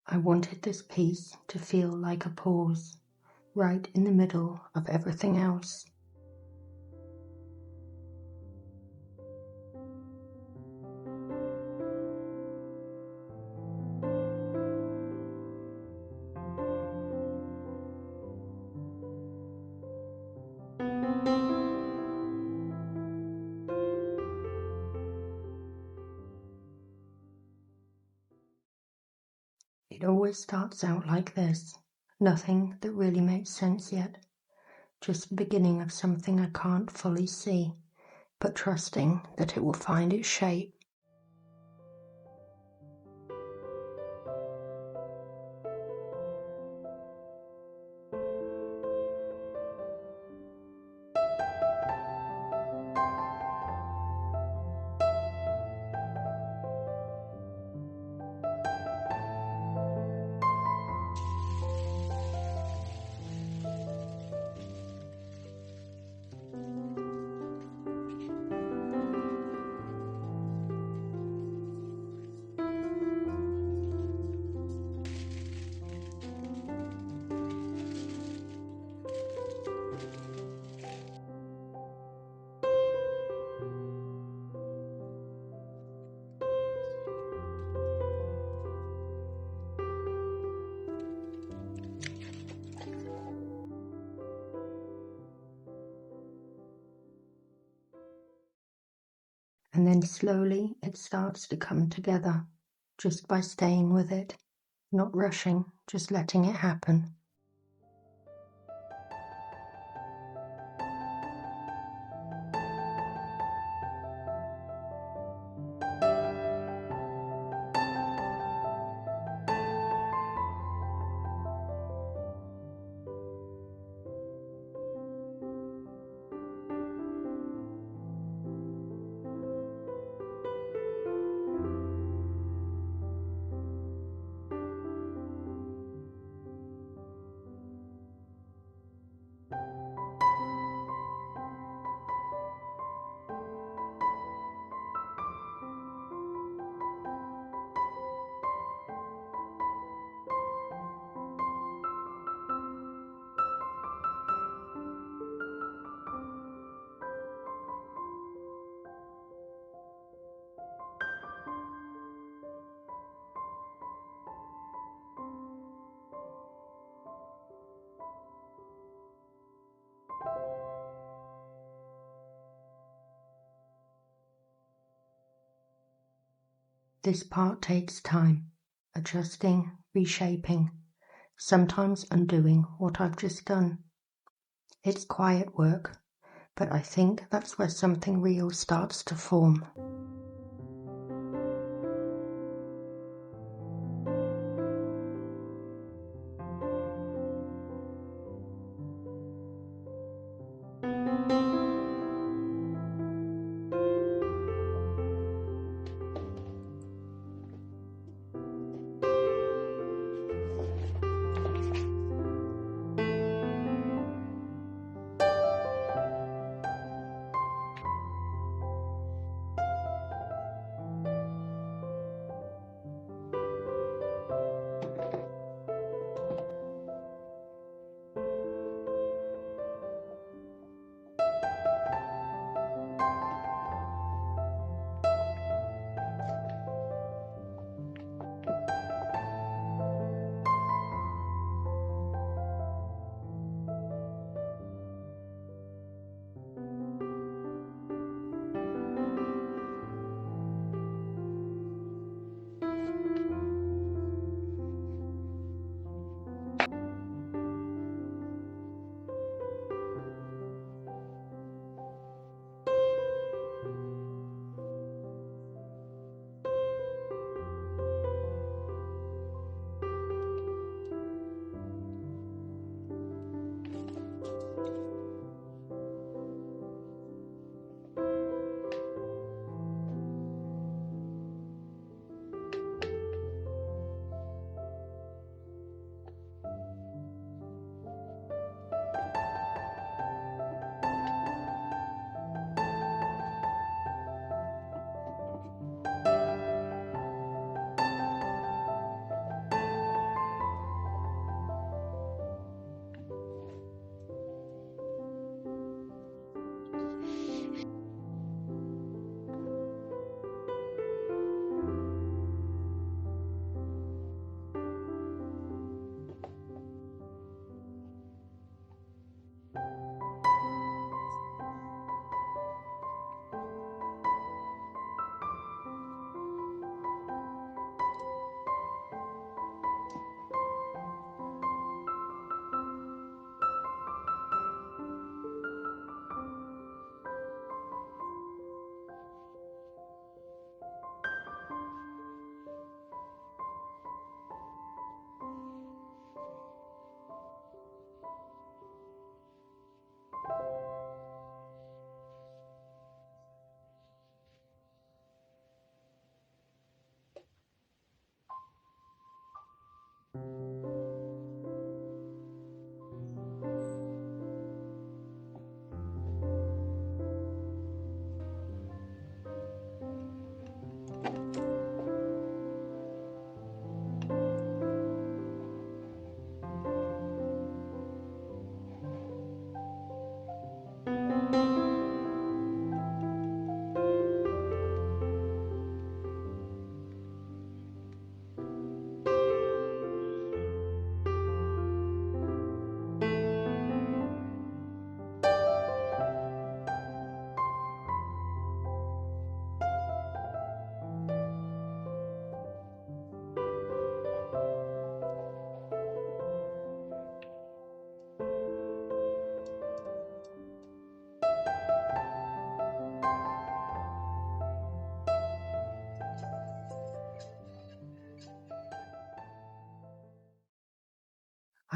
I wanted this piece to feel like a pause, right in the middle of everything else. It always starts out like this, nothing that really makes sense yet, just the beginning of something I can't fully see, but trusting that it will find its shape. And then slowly it starts to come together, just by staying with it, not rushing, just letting it happen. This part takes time, adjusting, reshaping, sometimes undoing what I've just done. It's quiet work, but I think that's where something real starts to form.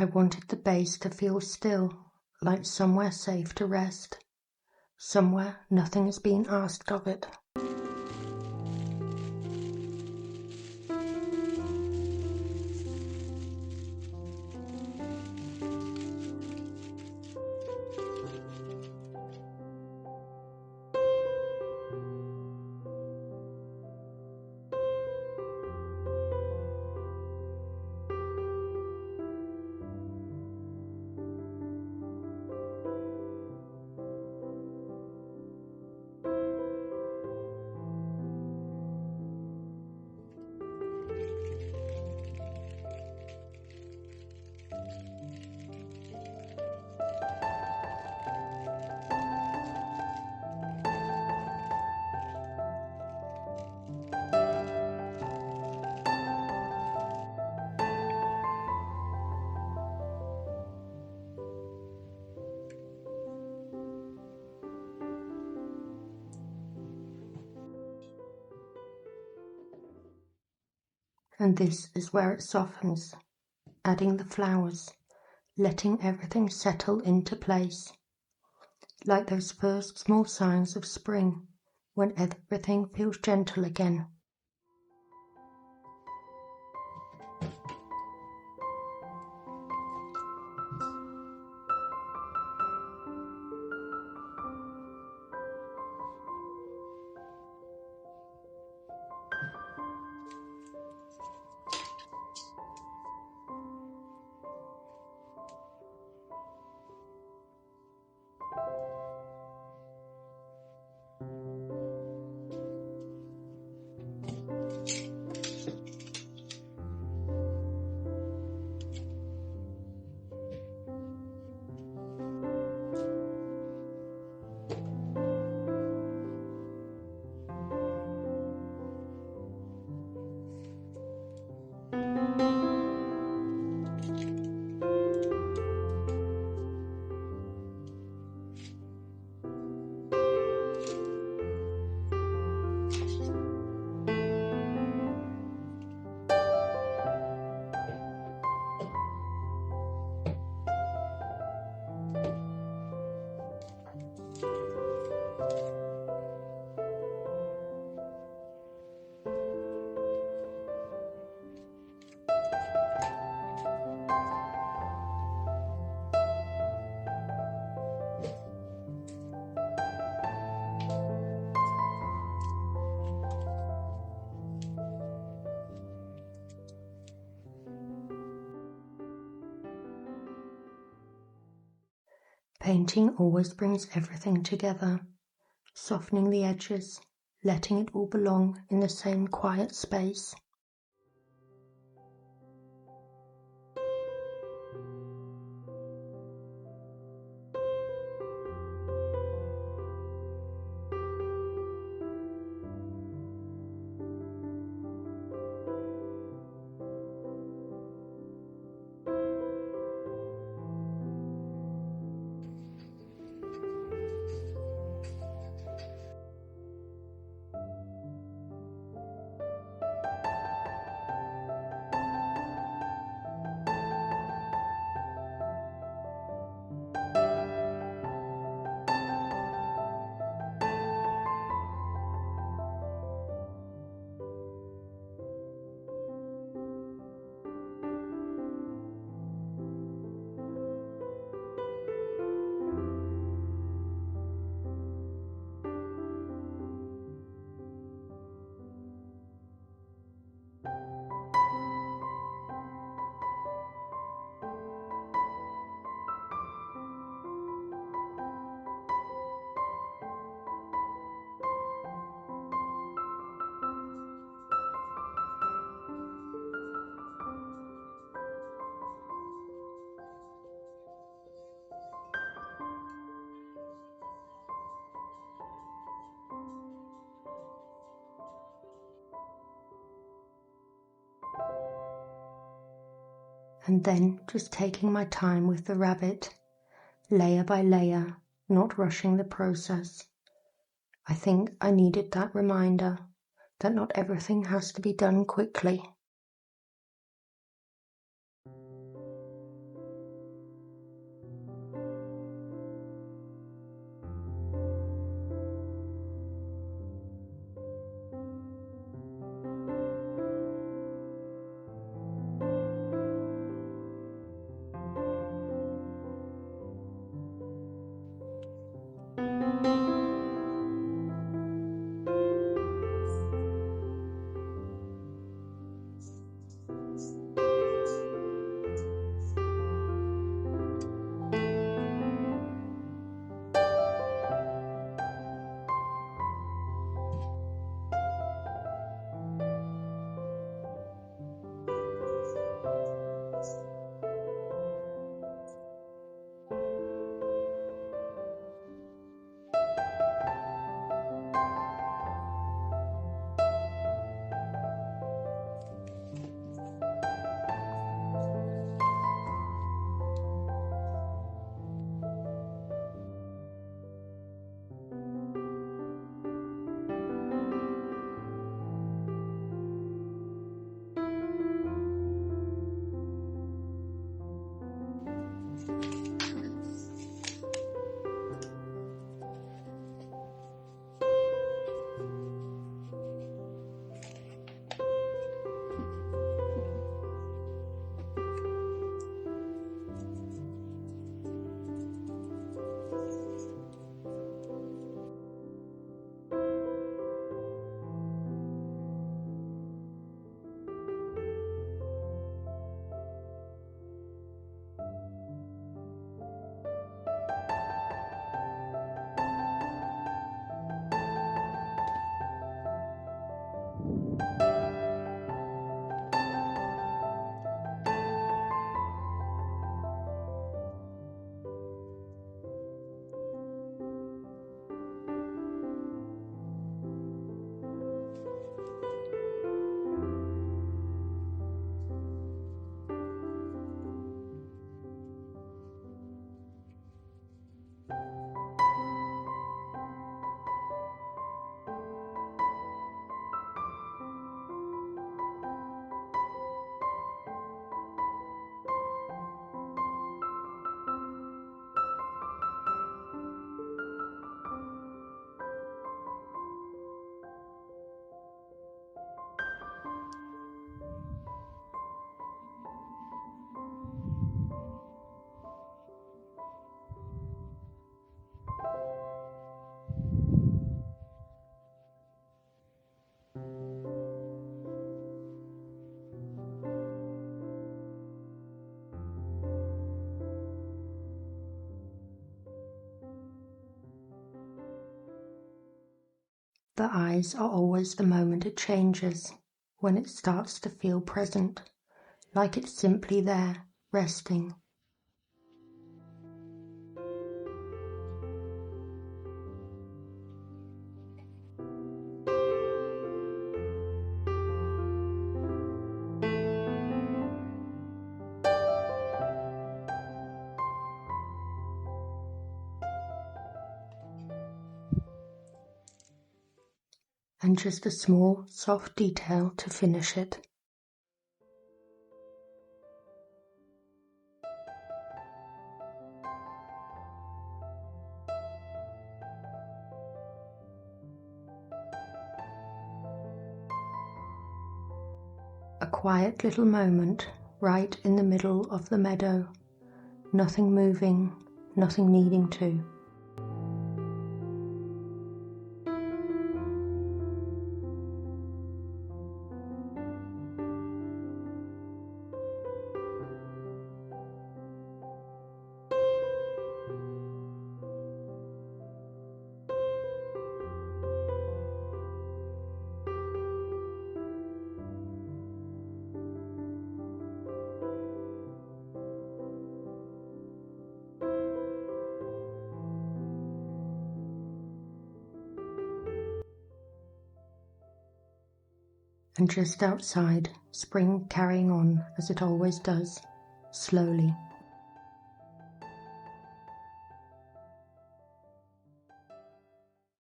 I wanted the base to feel still, like somewhere safe to rest, somewhere nothing is being asked of it. And this is where it softens, adding the flowers, letting everything settle into place, like those first small signs of spring, when everything feels gentle again. Painting always brings everything together, softening the edges, letting it all belong in the same quiet space. And then just taking my time with the rabbit, layer by layer, not rushing the process. I think I needed that reminder that not everything has to be done quickly. The eyes are always the moment it changes, when it starts to feel present, like it's simply there, resting. And just a small, soft detail to finish it. A quiet little moment right in the middle of the meadow, nothing moving, nothing needing to. And just outside, spring carrying on as it always does, slowly.